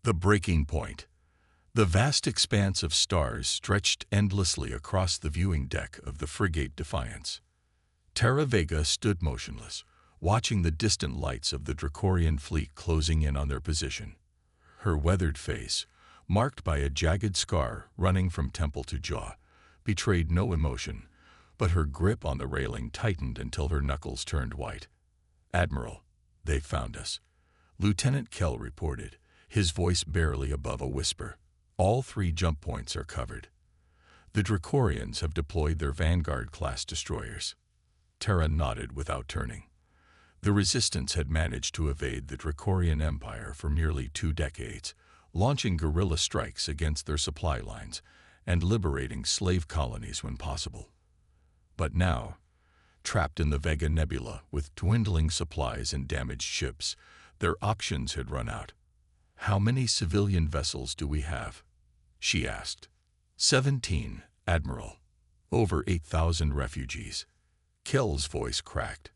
The breaking point. The vast expanse of stars stretched endlessly across the viewing deck of the frigate Defiance. Terra Vega stood motionless, watching the distant lights of the Dracorian fleet closing in on their position. Her weathered face, marked by a jagged scar running from temple to jaw, betrayed no emotion, but her grip on the railing tightened until her knuckles turned white. "Admiral, they found us," Lieutenant Kell reported, his voice barely above a whisper. "All 3 jump points are covered. The Dracorians have deployed their Vanguard-class destroyers." Terra nodded without turning. The Resistance had managed to evade the Dracorian Empire for nearly 2 decades, launching guerrilla strikes against their supply lines and liberating slave colonies when possible. But now, trapped in the Vega Nebula with dwindling supplies and damaged ships, their options had run out. "How many civilian vessels do we have?" she asked. 17, Admiral. Over 8,000 refugees." Kell's voice cracked.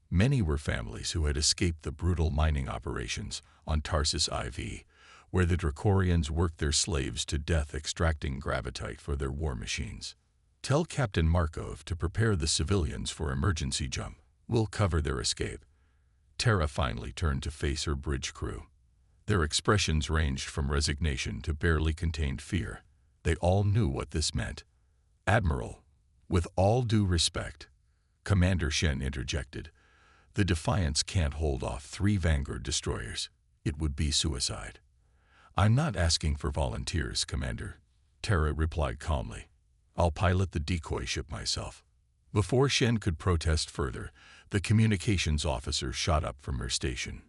Many were families who had escaped the brutal mining operations on Tarsus IV, where the Dracorians worked their slaves to death extracting gravitite for their war machines. "Tell Captain Markov to prepare the civilians for emergency jump. We'll cover their escape." Terra finally turned to face her bridge crew. Their expressions ranged from resignation to barely contained fear. They all knew what this meant. "Admiral, with all due respect," Commander Shen interjected, "the Defiance can't hold off 3 Vanguard destroyers. It would be suicide." "I'm not asking for volunteers, Commander," Terra replied calmly. "I'll pilot the decoy ship myself." Before Shen could protest further, the communications officer shot up from her station.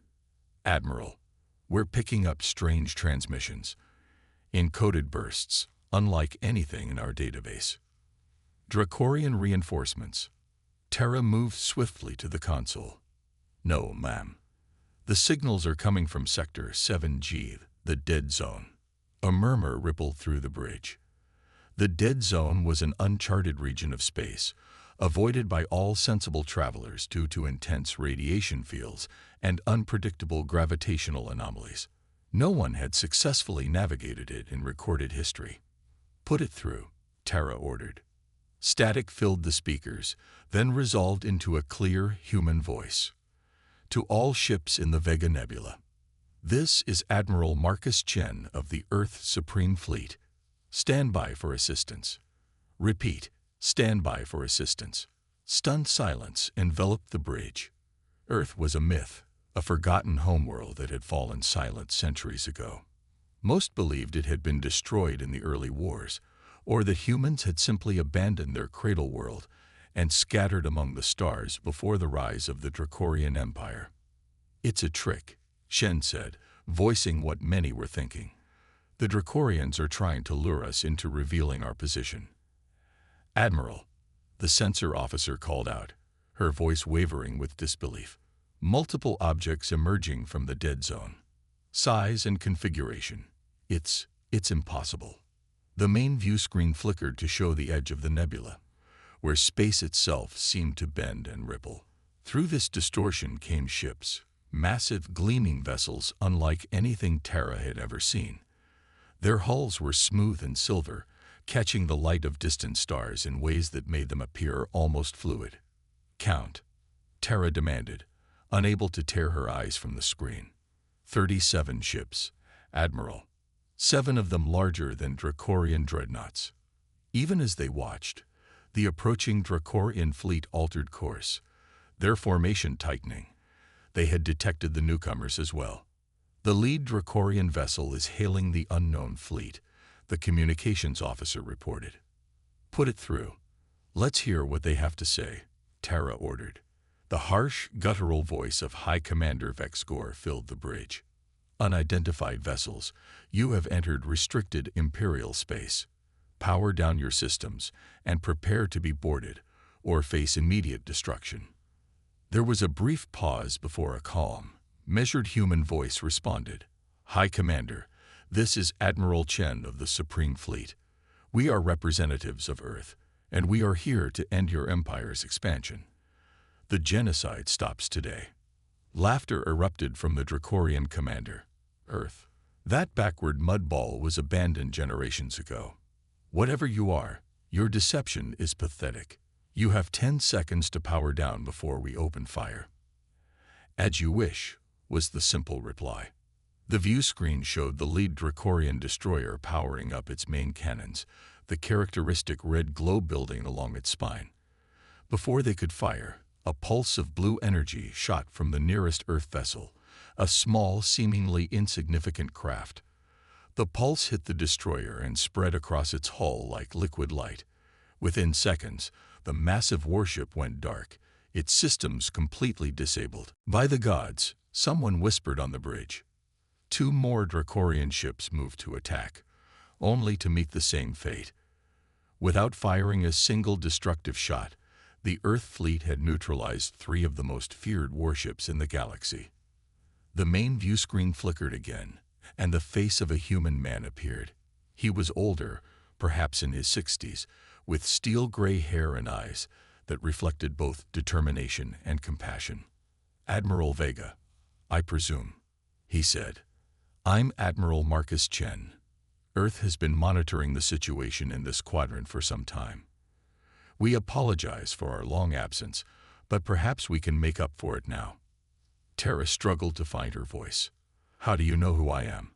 "Admiral, we're picking up strange transmissions. Encoded bursts, unlike anything in our database." "Dracorian reinforcements." Terra moved swiftly to the console. "No, ma'am. The signals are coming from Sector 7G, the Dead Zone." A murmur rippled through the bridge. The Dead Zone was an uncharted region of space, avoided by all sensible travelers due to intense radiation fields and unpredictable gravitational anomalies. No one had successfully navigated it in recorded history. "Put it through," Terra ordered. Static filled the speakers, then resolved into a clear human voice. "To all ships in the Vega Nebula. This is Admiral Marcus Chen of the Earth Supreme Fleet. Stand by for assistance." Repeat, "Stand by for assistance." Stunned silence enveloped the bridge. Earth was a myth, a forgotten homeworld that had fallen silent centuries ago. Most believed it had been destroyed in the early wars, or that humans had simply abandoned their cradle world and scattered among the stars before the rise of the Dracorian Empire. "It's a trick," Shen said, voicing what many were thinking. "The Dracorians are trying to lure us into revealing our position." "Admiral," the sensor officer called out, her voice wavering with disbelief. "Multiple objects emerging from the Dead Zone. Size and configuration. It's impossible." The main view screen flickered to show the edge of the nebula, where space itself seemed to bend and ripple. Through this distortion came ships, massive gleaming vessels unlike anything Terra had ever seen. Their hulls were smooth and silver, catching the light of distant stars in ways that made them appear almost fluid. "Count," Terra demanded, unable to tear her eyes from the screen. 37 ships, Admiral. 7 of them larger than Dracorian dreadnoughts. Even as they watched, the approaching Dracorian fleet altered course, their formation tightening. They had detected the newcomers as well. "The lead Dracorian vessel is hailing the unknown fleet," the communications officer reported. "Put it through. Let's hear what they have to say," Terra ordered. The harsh, guttural voice of High Commander Vexgor filled the bridge. "Unidentified vessels, you have entered restricted Imperial space. Power down your systems and prepare to be boarded or face immediate destruction." There was a brief pause before a calm, measured human voice responded. "High Commander, this is Admiral Chen of the Supreme Fleet. We are representatives of Earth, and we are here to end your empire's expansion. The genocide stops today." Laughter erupted from the Dracorian commander. "Earth, That backward mud ball was abandoned generations ago. Whatever you are, your deception is pathetic. You have 10 seconds to power down before we open fire. As you wish, was the simple reply. The view screen showed the lead Dracorian destroyer powering up its main cannons, the characteristic red glow building along its spine. Before they could fire, a pulse of blue energy shot from the nearest Earth vessel, a small, seemingly insignificant craft. The pulse hit the destroyer and spread across its hull like liquid light. Within seconds, the massive warship went dark, its systems completely disabled. By the gods, someone whispered on the bridge. 2 more Dracorian ships moved to attack, only to meet the same fate. Without firing a single destructive shot, the Earth fleet had neutralized 3 of the most feared warships in the galaxy. The main view screen flickered again, and the face of a human man appeared. He was older, perhaps in his 60s, with steel-gray hair and eyes that reflected both determination and compassion. "Admiral Vega, I presume," he said. "I'm Admiral Marcus Chen. Earth has been monitoring the situation in this quadrant for some time. We apologize for our long absence, but perhaps we can make up for it now." Tara struggled to find her voice. "How do you know who I am?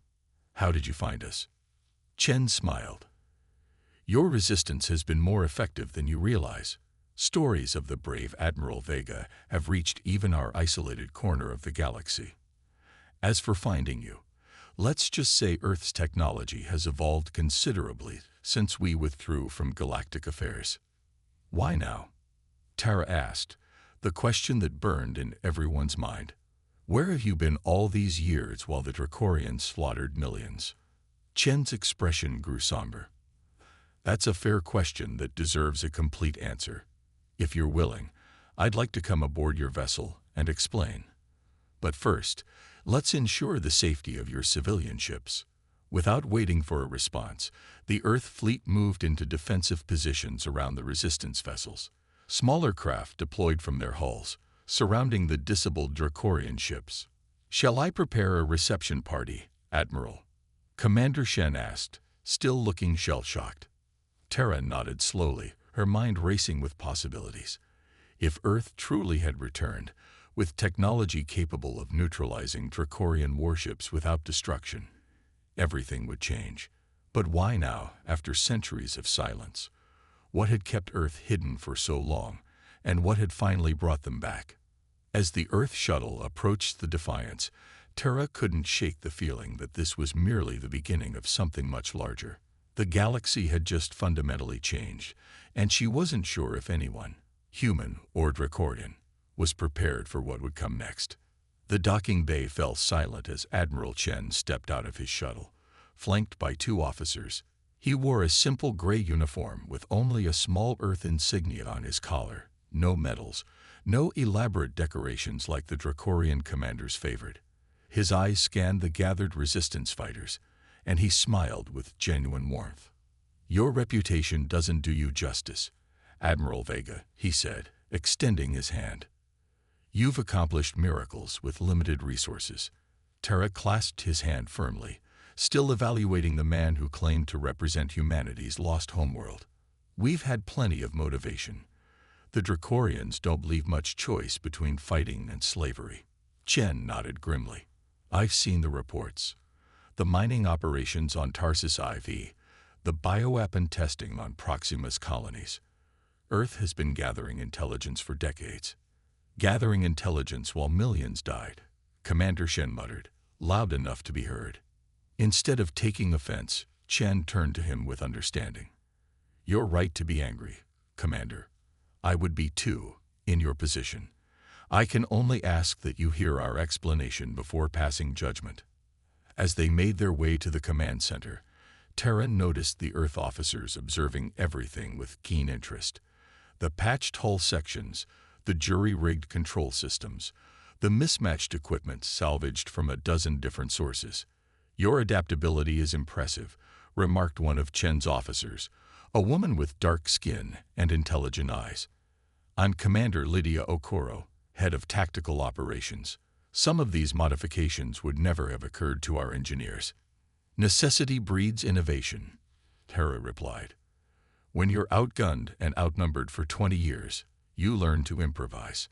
How did you find us?" Chen smiled. "Your resistance has been more effective than you realize. Stories of the brave Admiral Vega have reached even our isolated corner of the galaxy. As for finding you, let's just say Earth's technology has evolved considerably since we withdrew from galactic affairs." "Why now?" Tara asked, the question that burned in everyone's mind. "Where have you been all these years while the Dracorians slaughtered millions?" Chen's expression grew somber. "That's a fair question that deserves a complete answer. If you're willing, I'd like to come aboard your vessel and explain. But first, let's ensure the safety of your civilian ships." Without waiting for a response, the Earth fleet moved into defensive positions around the resistance vessels. Smaller craft deployed from their hulls, surrounding the disabled Dracorian ships. "Shall I prepare a reception party, Admiral?" Commander Shen asked, still looking shell-shocked. Tara nodded slowly, her mind racing with possibilities. If Earth truly had returned, with technology capable of neutralizing Dracorian warships without destruction, everything would change. But why now, after centuries of silence? What had kept Earth hidden for so long, and what had finally brought them back? As the Earth shuttle approached the Defiance, Tara couldn't shake the feeling that this was merely the beginning of something much larger. The galaxy had just fundamentally changed, and she wasn't sure if anyone, human or Dracorian, was prepared for what would come next. The docking bay fell silent as Admiral Chen stepped out of his shuttle, flanked by 2 officers. He wore a simple gray uniform with only a small Earth insignia on his collar, no medals, no elaborate decorations like the Dracorian commander's favored. His eyes scanned the gathered resistance fighters, and he smiled with genuine warmth. "Your reputation doesn't do you justice, Admiral Vega," he said, extending his hand. "You've accomplished miracles with limited resources." Tara clasped his hand firmly, still evaluating the man who claimed to represent humanity's lost homeworld. "We've had plenty of motivation. The Dracorians don't leave much choice between fighting and slavery." Chen nodded grimly. "I've seen the reports. The mining operations on Tarsus IV, the bioweapon testing on Proxima's colonies. Earth has been gathering intelligence for decades." "Gathering intelligence while millions died," Commander Shen muttered, loud enough to be heard. Instead of taking offense, Chen turned to him with understanding. "You're right to be angry, Commander. I would be too, in your position. I can only ask that you hear our explanation before passing judgment." As they made their way to the command center, Tara noticed the Earth officers observing everything with keen interest. The patched hull sections, the jury-rigged control systems, the mismatched equipment salvaged from a dozen different sources. "Your adaptability is impressive," remarked one of Chen's officers, a woman with dark skin and intelligent eyes. "I'm Commander Lydia Okoro, head of tactical operations. Some of these modifications would never have occurred to our engineers." Necessity breeds innovation, Terra replied. When you're outgunned and outnumbered for 20 years, you learn to improvise.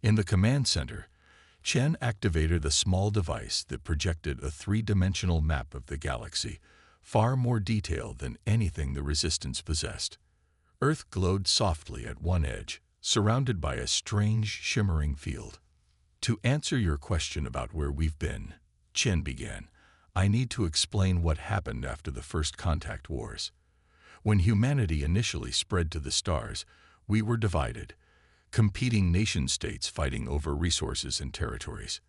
In the command center, Chen activated a small device that projected a three-dimensional map of the galaxy, far more detailed than anything the Resistance possessed. Earth glowed softly at one edge, surrounded by a strange, shimmering field. To answer your question about where we've been, Chen began, I need to explain what happened after the First Contact Wars. When humanity initially spread to the stars, we were divided, competing nation-states fighting over resources and territories.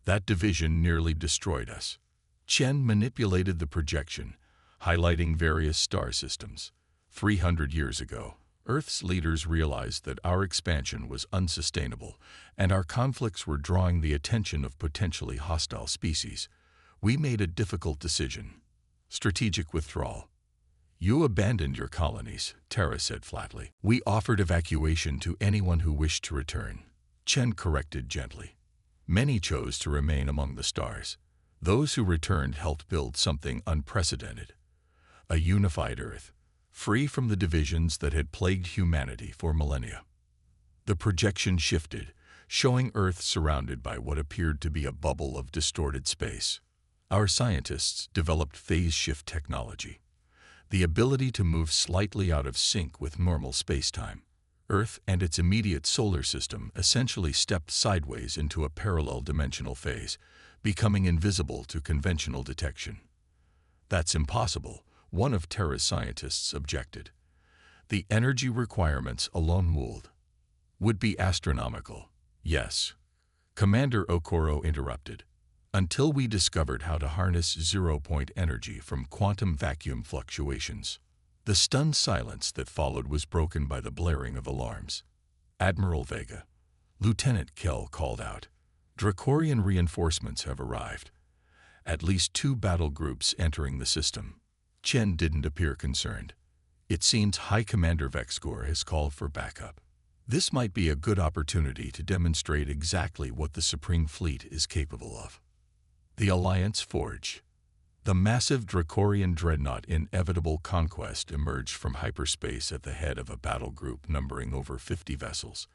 That division nearly destroyed us. Chen manipulated the projection, highlighting various star systems. 300 years ago, Earth's leaders realized that our expansion was unsustainable, and our conflicts were drawing the attention of potentially hostile species. We made a difficult decision: strategic withdrawal. You abandoned your colonies, Terra said flatly. We offered evacuation to anyone who wished to return, Chen corrected gently. Many chose to remain among the stars. Those who returned helped build something unprecedented: a unified Earth, free from the divisions that had plagued humanity for millennia. The projection shifted, showing Earth surrounded by what appeared to be a bubble of distorted space. Our scientists developed phase shift technology, the ability to move slightly out of sync with normal spacetime. Earth and its immediate solar system essentially stepped sideways into a parallel dimensional phase, becoming invisible to conventional detection. That's impossible, one of Terra's scientists objected. The energy requirements alone would be astronomical. Yes, Commander Okoro interrupted. Until we discovered how to harness zero-point energy from quantum vacuum fluctuations. The stunned silence that followed was broken by the blaring of alarms. Admiral Vega, Lieutenant Kell called out. Dracorian reinforcements have arrived. At least 2 battle groups entering the system. Chen didn't appear concerned. It seems High Commander Vexgor has called for backup. This might be a good opportunity to demonstrate exactly what the Supreme Fleet is capable of. The Alliance Forge. The massive Dracorian dreadnought Inevitable Conquest emerged from hyperspace at the head of a battle group numbering over 50 vessels.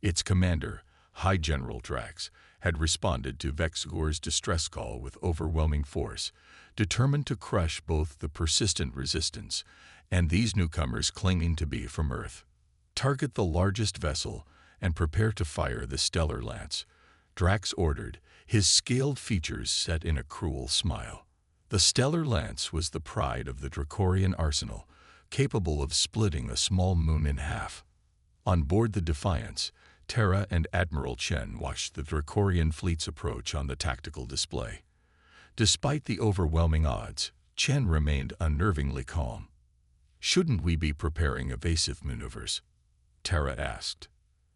Its commander, High General Drax, had responded to Vexgor's distress call with overwhelming force, determined to crush both the persistent resistance and these newcomers claiming to be from Earth. Target the largest vessel and prepare to fire the Stellar Lance, Drax ordered, his scaled features set in a cruel smile. The Stellar Lance was the pride of the Dracorian arsenal, capable of splitting a small moon in half. On board the Defiance, Terra and Admiral Chen watched the Dracorian fleet's approach on the tactical display. Despite the overwhelming odds, Chen remained unnervingly calm. Shouldn't we be preparing evasive maneuvers? Terra asked.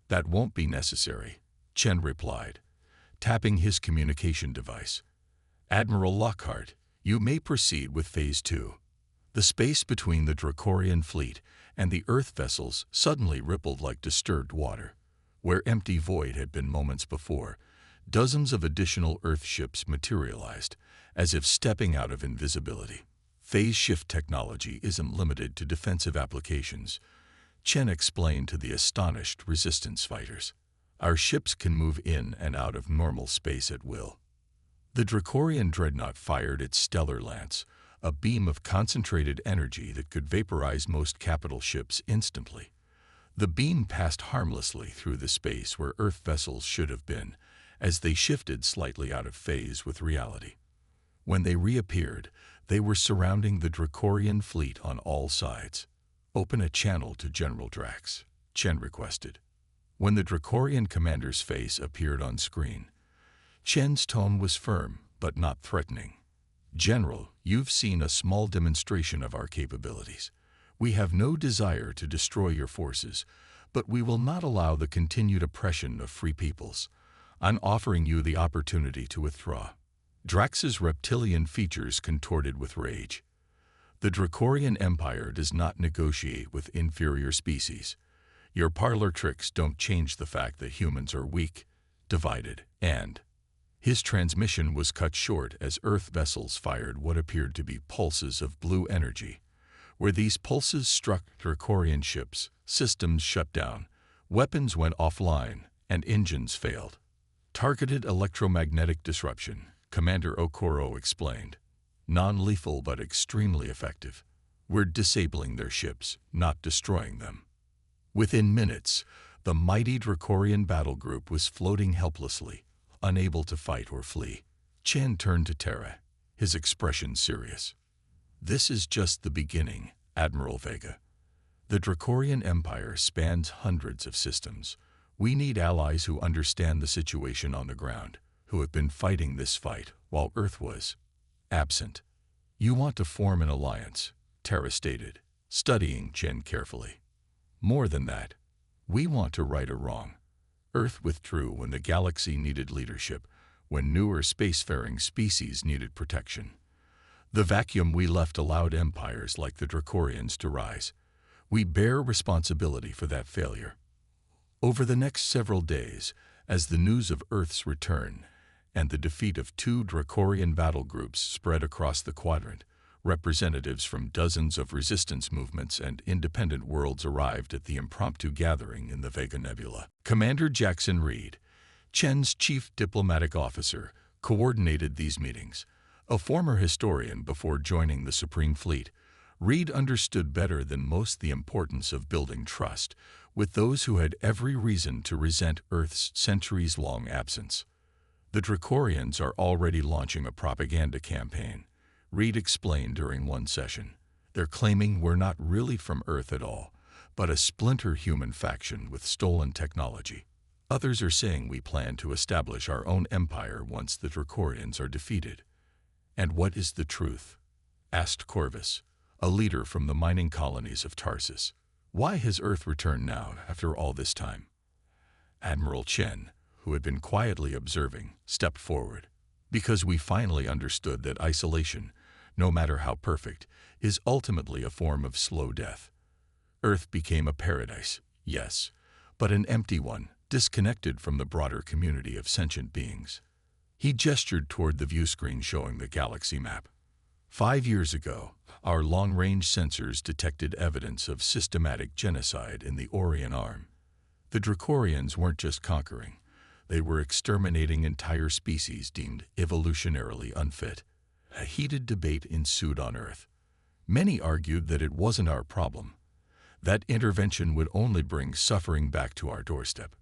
That won't be necessary, Chen replied, tapping his communication device. Admiral Lockhart, you may proceed with Phase 2. The space between the Dracorian fleet and the Earth vessels suddenly rippled like disturbed water. Where empty void had been moments before, dozens of additional Earth ships materialized, as if stepping out of invisibility. Phase shift technology isn't limited to defensive applications, Chen explained to the astonished Resistance fighters. Our ships can move in and out of normal space at will. The Dracorian dreadnought fired its Stellar Lance, a beam of concentrated energy that could vaporize most capital ships instantly. The beam passed harmlessly through the space where Earth vessels should have been, as they shifted slightly out of phase with reality. When they reappeared, they were surrounding the Dracorian fleet on all sides. Open a channel to General Drax, Chen requested. When the Dracorian commander's face appeared on screen, Chen's tone was firm but not threatening. General, you've seen a small demonstration of our capabilities. We have no desire to destroy your forces, but we will not allow the continued oppression of free peoples. I'm offering you the opportunity to withdraw. Drax's reptilian features contorted with rage. The Dracorian Empire does not negotiate with inferior species. Your parlor tricks don't change the fact that humans are weak, divided, and His transmission was cut short as Earth vessels fired what appeared to be pulses of blue energy. Where these pulses struck Dracorian ships, systems shut down, weapons went offline, and engines failed. Targeted electromagnetic disruption, Commander Okoro explained. Non-lethal but extremely effective. We're disabling their ships, not destroying them. Within minutes, the mighty Dracorian battle group was floating helplessly, unable to fight or flee. Chen turned to Terra, his expression serious. This is just the beginning, Admiral Vega. The Dracorian Empire spans hundreds of systems. We need allies who understand the situation on the ground, who have been fighting this fight while Earth was absent. You want to form an alliance, Terra stated, studying Chen carefully. More than that, we want to right a wrong. Earth withdrew when the galaxy needed leadership, when newer spacefaring species needed protection. The vacuum we left allowed empires like the Dracorians to rise. We bear responsibility for that failure. Over the next several days, as the news of Earth's return and the defeat of 2 Dracorian battle groups spread across the quadrant, representatives from dozens of resistance movements and independent worlds arrived at the impromptu gathering in the Vega Nebula. Commander Jackson Reed, Chen's chief diplomatic officer, coordinated these meetings. A former historian before joining the Supreme Fleet, Reed understood better than most the importance of building trust with those who had every reason to resent Earth's centuries-long absence. The Dracorians are already launching a propaganda campaign, Reed explained during one session. They're claiming we're not really from Earth at all, but a splinter human faction with stolen technology. Others are saying we plan to establish our own empire once the Dracorians are defeated. And what is the truth? Asked Corvus, a leader from the mining colonies of Tarsus. Why has Earth returned now after all this time? Admiral Chen, who had been quietly observing, stepped forward. Because we finally understood that isolation, no matter how perfect, is ultimately a form of slow death. Earth became a paradise, yes, but an empty one, disconnected from the broader community of sentient beings. He gestured toward the view screen showing the galaxy map. 5 years ago, our long-range sensors detected evidence of systematic genocide in the Orion Arm. The Dracorians weren't just conquering. They were exterminating entire species deemed evolutionarily unfit. A heated debate ensued on Earth. Many argued that it wasn't our problem. That intervention would only bring suffering back to our doorstep.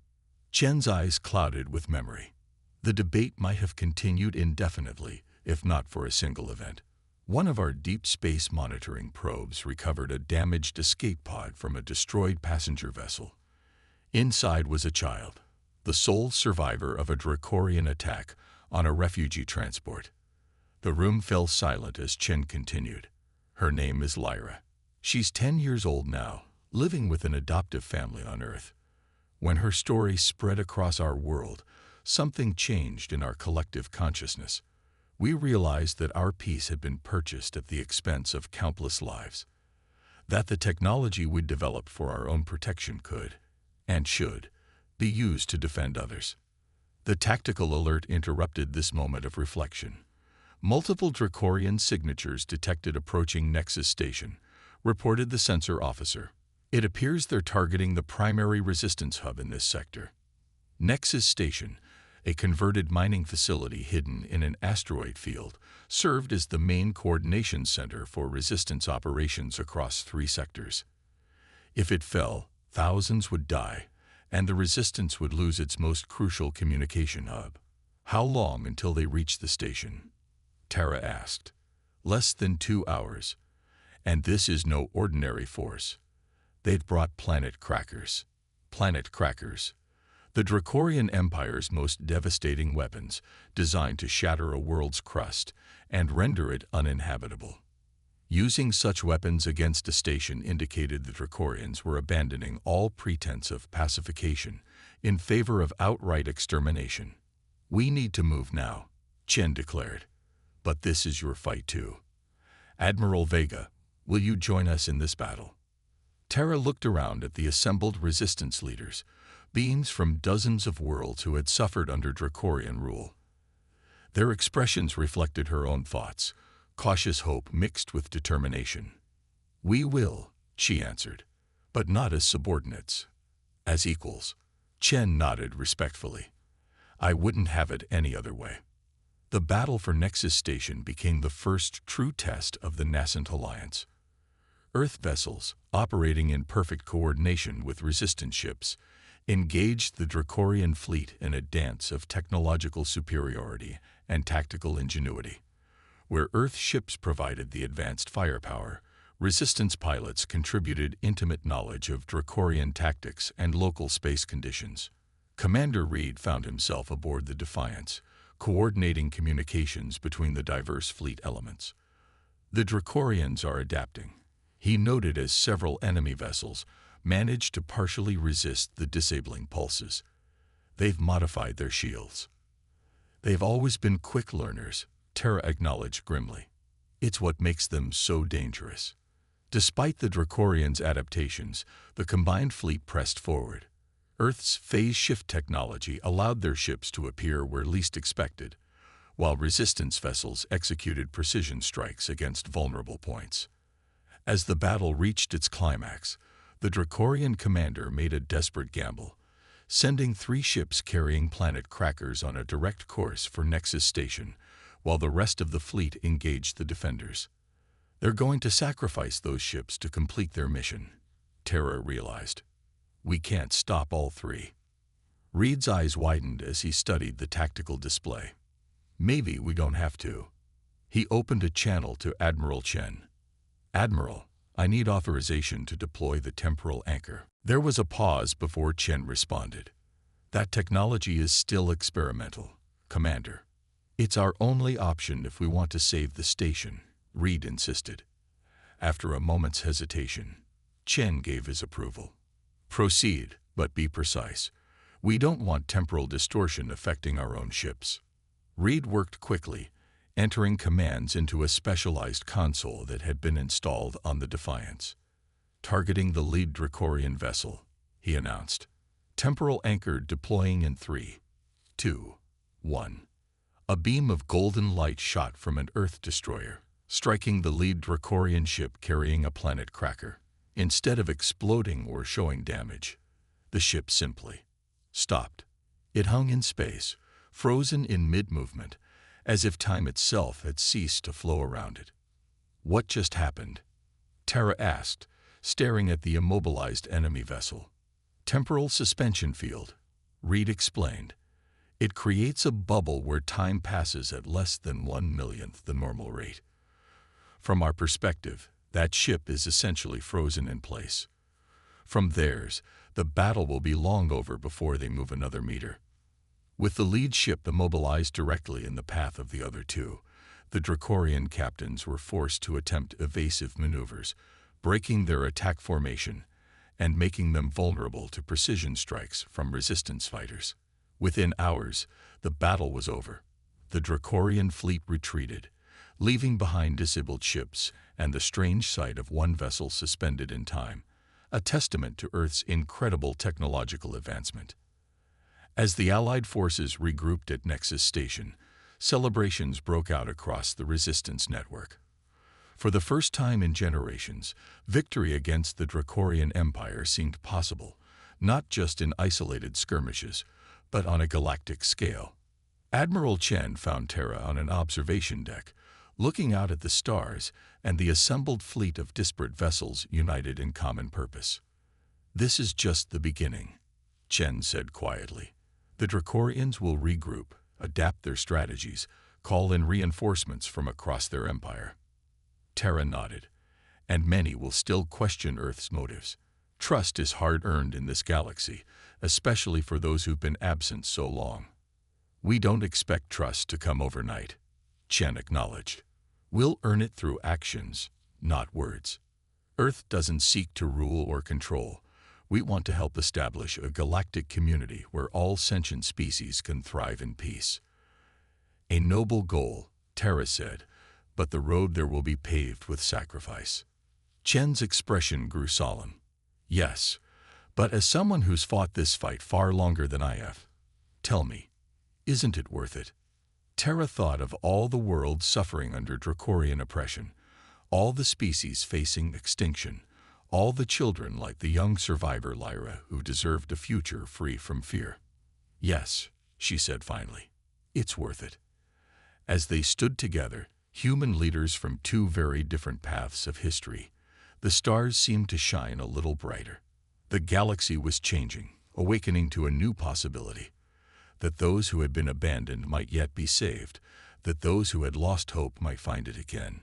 Chen's eyes clouded with memory. The debate might have continued indefinitely, if not for a single event. One of our deep space monitoring probes recovered a damaged escape pod from a destroyed passenger vessel. Inside was a child, the sole survivor of a Dracorian attack on a refugee transport. The room fell silent as Chen continued. Her name is Lyra. She's 10 years old now, living with an adoptive family on Earth. When her story spread across our world, something changed in our collective consciousness. We realized that our peace had been purchased at the expense of countless lives. That the technology we'd developed for our own protection could, and should, be used to defend others. The tactical alert interrupted this moment of reflection. Multiple Dracorian signatures detected approaching Nexus Station, reported the sensor officer. It appears they're targeting the primary resistance hub in this sector. Nexus Station, a converted mining facility hidden in an asteroid field, served as the main coordination center for resistance operations across 3 sectors. If it fell, thousands would die, and the resistance would lose its most crucial communication hub. How long until they reached the station? Terra asked. Less than 2 hours. And this is no ordinary force. They'd brought planet crackers. Planet crackers. The Dracorian Empire's most devastating weapons, designed to shatter a world's crust and render it uninhabitable. Using such weapons against a station indicated the Dracorians were abandoning all pretense of pacification in favor of outright extermination. We need to move now, Chen declared. But this is your fight too. Admiral Vega, will you join us in this battle? Terra looked around at the assembled resistance leaders, beings from dozens of worlds who had suffered under Dracorian rule. Their expressions reflected her own thoughts, cautious hope mixed with determination. "We will," she answered, "but not as subordinates. As equals." Chen nodded respectfully. "I wouldn't have it any other way." The battle for Nexus Station became the first true test of the nascent alliance. Earth vessels, operating in perfect coordination with resistance ships, engaged the Dracorian fleet in a dance of technological superiority and tactical ingenuity. Where Earth ships provided the advanced firepower, resistance pilots contributed intimate knowledge of Dracorian tactics and local space conditions. Commander Reed found himself aboard the Defiance, coordinating communications between the diverse fleet elements. "The Dracorians are adapting," he noted as several enemy vessels managed to partially resist the disabling pulses. "They've modified their shields." "They've always been quick learners," Terra acknowledged grimly. "It's what makes them so dangerous." Despite the Dracorians' adaptations, the combined fleet pressed forward. Earth's phase shift technology allowed their ships to appear where least expected, while resistance vessels executed precision strikes against vulnerable points. As the battle reached its climax, the Dracorian commander made a desperate gamble, sending 3 ships carrying planet crackers on a direct course for Nexus Station, while the rest of the fleet engaged the defenders. "They're going to sacrifice those ships to complete their mission," Terra realized. "We can't stop all 3. Reed's eyes widened as he studied the tactical display. "Maybe we don't have to." He opened a channel to Admiral Chen. "Admiral, I need authorization to deploy the temporal anchor." There was a pause before Chen responded. "That technology is still experimental, Commander. It's our only option if we want to save the station," Reed insisted. After a moment's hesitation, Chen gave his approval. "Proceed, but be precise. We don't want temporal distortion affecting our own ships." Reed worked quickly, entering commands into a specialized console that had been installed on the Defiance. "Targeting the lead Dracorian vessel," he announced. "Temporal anchor deploying in 3, 2, 1. A beam of golden light shot from an Earth destroyer, striking the lead Dracorian ship carrying a planet cracker. Instead of exploding or showing damage, the ship simply stopped. It hung in space, frozen in mid-movement, as if time itself had ceased to flow around it. "What just happened?" Terra asked, staring at the immobilized enemy vessel. "Temporal suspension field," Reed explained. "It creates a bubble where time passes at less than 1/millionth the normal rate. From our perspective, that ship is essentially frozen in place. From theirs, the battle will be long over before they move another meter." With the lead ship immobilized directly in the path of the other 2, the Dracorian captains were forced to attempt evasive maneuvers, breaking their attack formation and making them vulnerable to precision strikes from resistance fighters. Within hours, the battle was over. The Dracorian fleet retreated, leaving behind disabled ships and the strange sight of one vessel suspended in time, a testament to Earth's incredible technological advancement. As the Allied forces regrouped at Nexus Station, celebrations broke out across the resistance network. For the first time in generations, victory against the Dracorian Empire seemed possible, not just in isolated skirmishes, but on a galactic scale. Admiral Chen found Terra on an observation deck, looking out at the stars and the assembled fleet of disparate vessels united in common purpose. "This is just the beginning," Chen said quietly. "The Dracorians will regroup, adapt their strategies, call in reinforcements from across their empire." Terra nodded. "And many will still question Earth's motives. Trust is hard-earned in this galaxy, especially for those who've been absent so long." "We don't expect trust to come overnight," Chen acknowledged. "We'll earn it through actions, not words. Earth doesn't seek to rule or control. We want to help establish a galactic community where all sentient species can thrive in peace." "A noble goal," Terra said, "but the road there will be paved with sacrifice." Chen's expression grew solemn. "Yes, but as someone who's fought this fight far longer than I have, tell me, isn't it worth it?" Terra thought of all the world suffering under Dracorian oppression, all the species facing extinction, all the children like the young survivor Lyra who deserved a future free from fear. "Yes," she said finally, "it's worth it." As they stood together, human leaders from two very different paths of history, the stars seemed to shine a little brighter. The galaxy was changing, awakening to a new possibility, that those who had been abandoned might yet be saved, that those who had lost hope might find it again.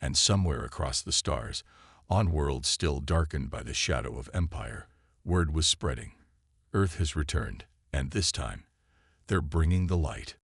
And somewhere across the stars, on worlds still darkened by the shadow of empire, word was spreading. Earth has returned, and this time, they're bringing the light.